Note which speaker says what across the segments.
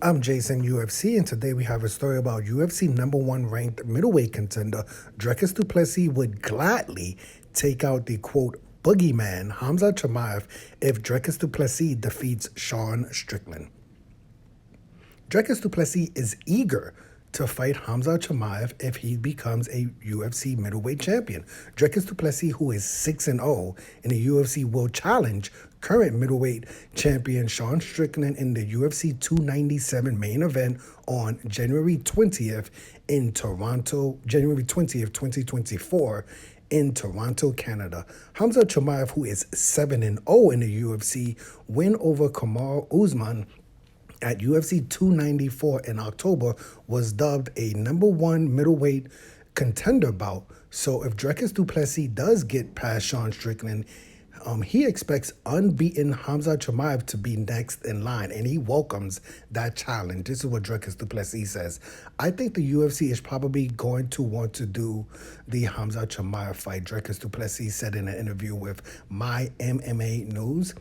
Speaker 1: I'm Jason UFC, and today we have a story about UFC number one ranked middleweight contender Dricus Du Plessis would gladly take out the quote boogeyman Khamzat Chimaev if Dricus Du Plessis defeats Sean Strickland. Dricus Du Plessis is eager to fight Khamzat Chimaev if he becomes a UFC middleweight champion. Dricus Du Plessis, who is 6-0 in the UFC, will challenge current middleweight champion Sean Strickland in the UFC 297 main event on January 20th in Toronto, January 20th, 2024 in Toronto, Canada. Khamzat Chimaev, who is 7-0 in the UFC, win over Kamaru Usman at UFC 294 in October, was dubbed a number one middleweight contender bout. So if Dricus Du Plessis does get past Sean Strickland, he expects unbeaten Khamzat Chimaev to be next in line, and he welcomes that challenge. This is what Dricus Du Plessis says. I think the UFC is probably going to want to do the Khamzat Chimaev fight, Dricus Du Plessis said in an interview with My MMA News.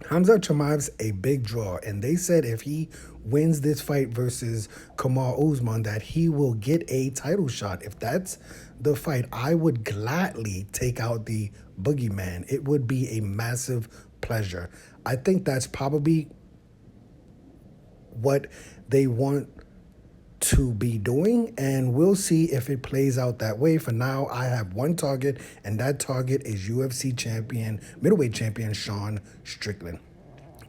Speaker 1: Khamzat Chimaev's a big draw, and they said if he wins this fight versus Kamaru Usman, that he will get a title shot. If that's the fight, I would gladly take out the boogeyman. It would be a massive pleasure. I think that's probably what they want to be doing, and we'll see if it plays out that way. For now, I have one target, and that target is UFC champion, middleweight champion Sean Strickland.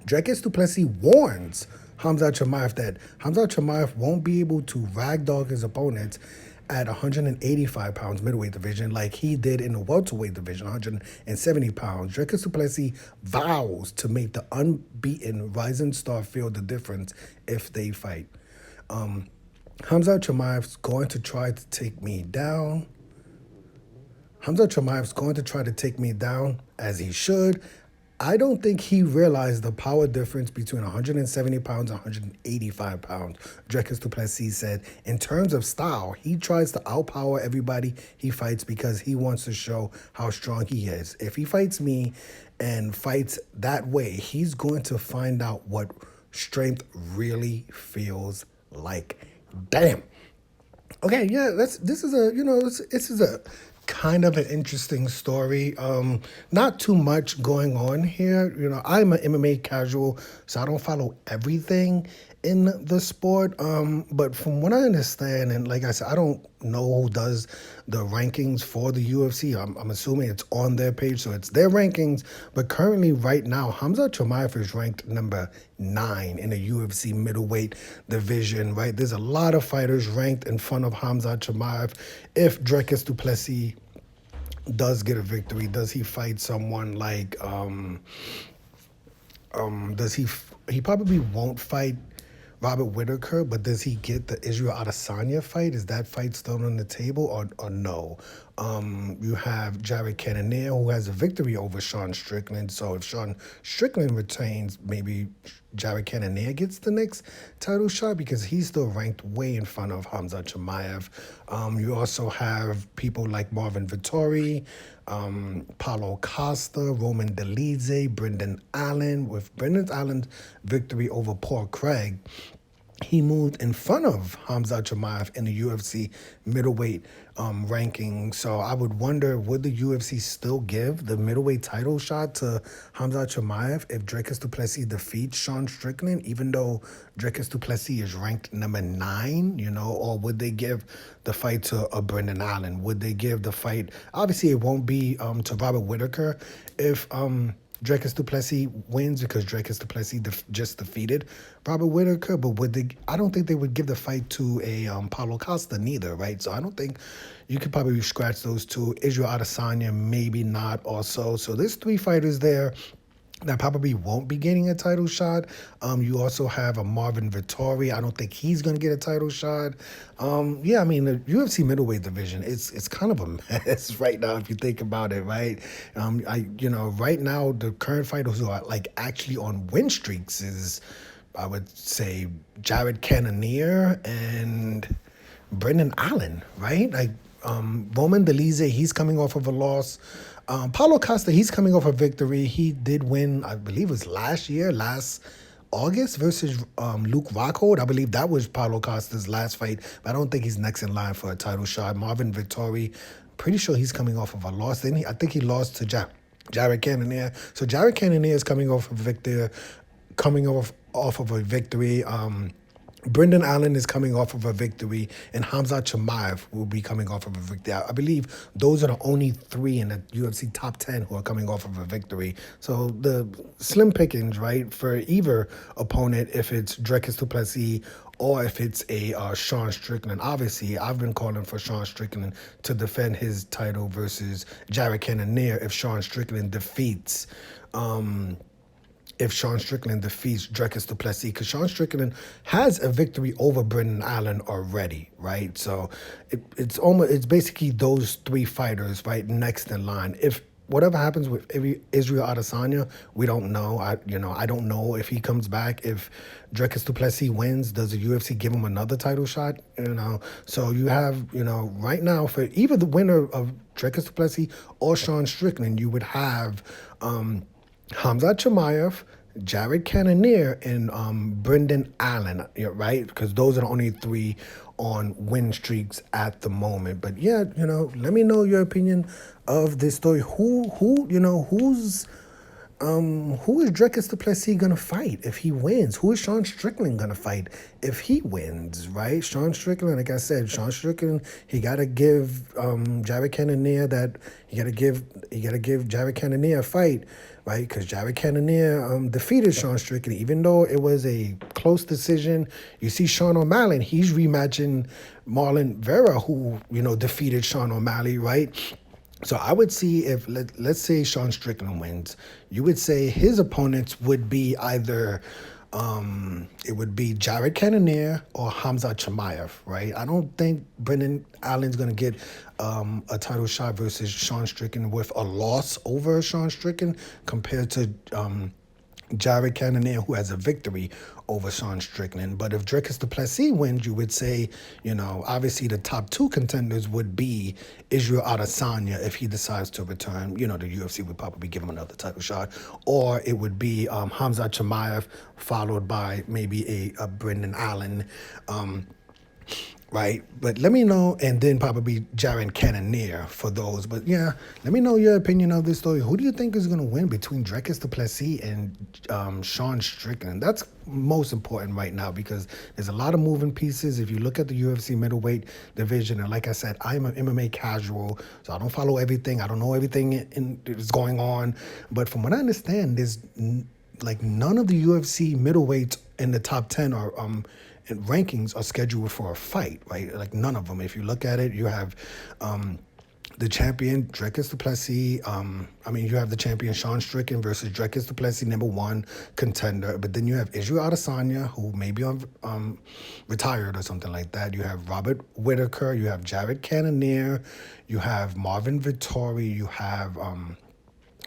Speaker 1: Dricus Du Plessis warns Khamzat Chimaev that Khamzat Chimaev won't be able to ragdoll his opponents at 185 pounds middleweight division like he did in the welterweight division, 170 pounds. Dricus Du Plessis vows to make the unbeaten Rising Star feel the difference if they fight. Khamzat Chimaev's going to try to take me down. Khamzat Chimaev's going to try to take me down, as he should. I don't think he realized the power difference between 170 pounds and 185 pounds, Dricus Du Plessis said. In terms of style, he tries to outpower everybody he fights because he wants to show how strong he is. If he fights me and fights that way, he's going to find out what strength really feels like. Damn. Okay, yeah, this is a kind of an interesting story. Not too much going on here. I'm an MMA casual, so I don't follow everything in the sport. But from what I understand, and like I said, I don't know who does the rankings for the UFC. I'm assuming it's on their page, so it's their rankings. But currently, right now, Khamzat Chimaev is ranked number 9 in the UFC middleweight division, right? There's a lot of fighters ranked in front of Khamzat Chimaev. If Dricus Du Plessis does get a victory, does he fight someone like, he probably won't fight Robert Whittaker, but does he get the Israel Adesanya fight? Is that fight still on the table or no? You have Jared Cannonier, who has a victory over Sean Strickland. So if Sean Strickland retains, maybe Jared Cannonier gets the next title shot because he's still ranked way in front of Khamzat Chimaev. You also have people like Marvin Vettori, Paulo Costa, Roman Dolidze, Brendan Allen. With Brendan Allen's victory over Paul Craig, he moved in front of Khamzat Chimaev in the UFC middleweight ranking. So I would wonder, would the UFC still give the middleweight title shot to Khamzat Chimaev if Dricus Du Plessis defeats Sean Strickland, even though Dricus Du Plessis is ranked number 9, or would they give the fight to Brendan Allen? Would they give the fight, obviously it won't be to Robert Whittaker if Dricus Du Plessis wins, because Dricus Du Plessis just defeated Robert Whittaker, but I don't think they would give the fight to a Paulo Costa neither, right? So I don't think you could probably scratch those two. Israel Adesanya, maybe not also. So there's 3 fighters there that probably won't be getting a title shot. You also have a Marvin Vettori. I don't think he's going to get a title shot. The UFC middleweight division, it's kind of a mess right now if you think about it, right? Right now the current fighters who are like actually on win streaks is, I would say, Jared Cannonier and Brendan Allen, right? Like Roman Dolidze, he's coming off of a loss. Paulo Costa, he's coming off a victory. He did win, I believe it was last August versus Luke Rockhold. I believe that was Paulo Costa's last fight, but I don't think he's next in line for a title shot. Marvin Vettori, pretty sure he's coming off of a loss. I think he lost to Jared Cannonier. So Jared Cannonier is coming off of a victory. Brendan Allen is coming off of a victory, and Khamzat Chimaev will be coming off of a victory. I believe those are the only three in the UFC top 10 who are coming off of a victory. So the slim pickings, right, for either opponent, if it's Dricus Du Plessis or if it's a Sean Strickland. Obviously, I've been calling for Sean Strickland to defend his title versus Jared Cannonier if Sean Strickland defeats Dricus Du Plessis, because Sean Strickland has a victory over Brendan Allen already, right? So it's basically those three fighters right next in line. If whatever happens with Israel Adesanya, we don't know. I don't know if he comes back. If Dricus Du Plessis wins, does the UFC give him another title shot? So you have right now for either the winner of Dricus Du Plessis or Sean Strickland, you would have Khamzat Chimaev, Jared Cannonier, and Brendan Allen, right? Because those are the only three on win streaks at the moment. But yeah, let me know your opinion of this story. Who is Dricus Du Plessis gonna fight if he wins? Who is Sean Strickland gonna fight if he wins? Right, Sean Strickland. Like I said, Sean Strickland. He gotta give Jared Cannonier that. He gotta give Jared Cannonier a fight, right? Because Jared Cannonier defeated Sean Strickland, even though it was a close decision. You see Sean O'Malley. He's rematching Marlon Vera, who defeated Sean O'Malley, right? So I would see if, let's say Sean Strickland wins, you would say his opponents would be either, it would be Jared Cannonier or Khamzat Chimaev, right? I don't think Brendan Allen's going to get a title shot versus Sean Strickland with a loss over Sean Strickland compared to Jared Cannonier, who has a victory over Sean Strickland. But if Dricus Du Plessis wins, you would say, obviously the top two contenders would be Israel Adesanya if he decides to return. The UFC would probably give him another title shot. Or it would be Khamzat Chimaev, followed by maybe a Brendan Allen. Right, but let me know, and then probably Jared Cannonier for those. But yeah, let me know your opinion of this story. Who do you think is going to win between Dricus Du Plessis and Sean Strickland? That's most important right now because there's a lot of moving pieces. If you look at the UFC middleweight division, and like I said, I'm an MMA casual, so I don't follow everything. I don't know everything that's going on. But from what I understand, there's none of the UFC middleweights in the top 10 are and rankings are scheduled for a fight, right? Like none of them. If you look at it, you have the champion Dricus Du Plessis. You have the champion Sean Strickland versus Dricus Du Plessis, number one contender. But then you have Israel Adesanya, who may be retired or something like that. You have Robert Whittaker. You have Jared Cannonier. You have Marvin Vettori. You have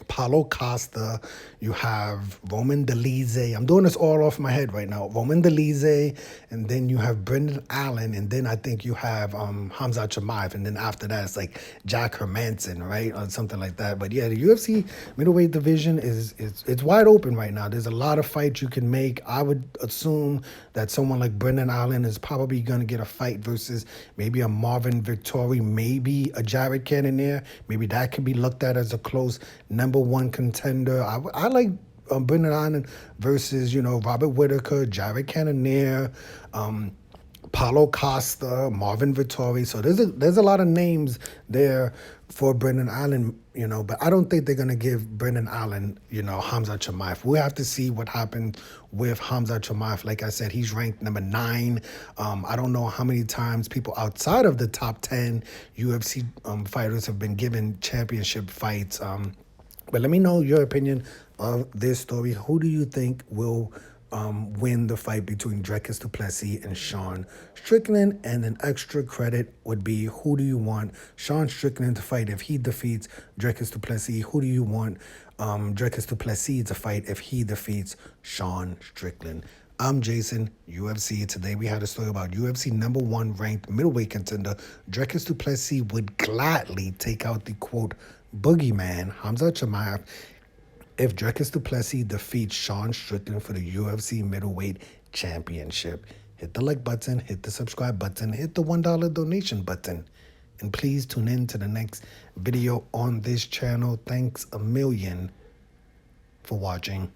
Speaker 1: Paulo Costa, you have Roman Dolidze. I'm doing this all off my head right now. Roman Dolidze, and then you have Brendan Allen, and then I think you have Khamzat Chimaev, and then after that it's like Jack Hermanson, right, or something like that. But yeah, the UFC middleweight division it's wide open right now. There's a lot of fights you can make. I would assume that someone like Brendan Allen is probably going to get a fight versus maybe a Marvin Vettori, maybe a Jared Cannonier. Maybe that could be looked at as a close number one contender. I like Brendan Allen versus Robert Whittaker, Jared Cannonier, Paulo Costa, Marvin Vettori. So there's a lot of names there for Brendan Allen, but I don't think they're gonna give Brendan Allen, Khamzat Chimaev. We'll have to see what happens with Khamzat Chimaev. Like I said, he's ranked number 9. I don't know how many times people outside of the top 10 UFC fighters have been given championship fights. But let me know your opinion of this story. Who do you think will win the fight between Dricus Du Plessis and Sean Strickland? And an extra credit would be, who do you want Sean Strickland to fight if he defeats Dricus Du Plessis? Who do you want Dricus Du Plessis to fight if he defeats Sean Strickland? I'm Jason, UFC. Today we had a story about UFC number 1 ranked middleweight contender Dricus Du Plessis would gladly take out the, quote, boogeyman, Khamzat Chimaev, if Dricus Du Plessis defeats Sean Strickland for the UFC middleweight championship. Hit the like button, hit the subscribe button, hit the $1 donation button. And please tune in to the next video on this channel. Thanks a million for watching.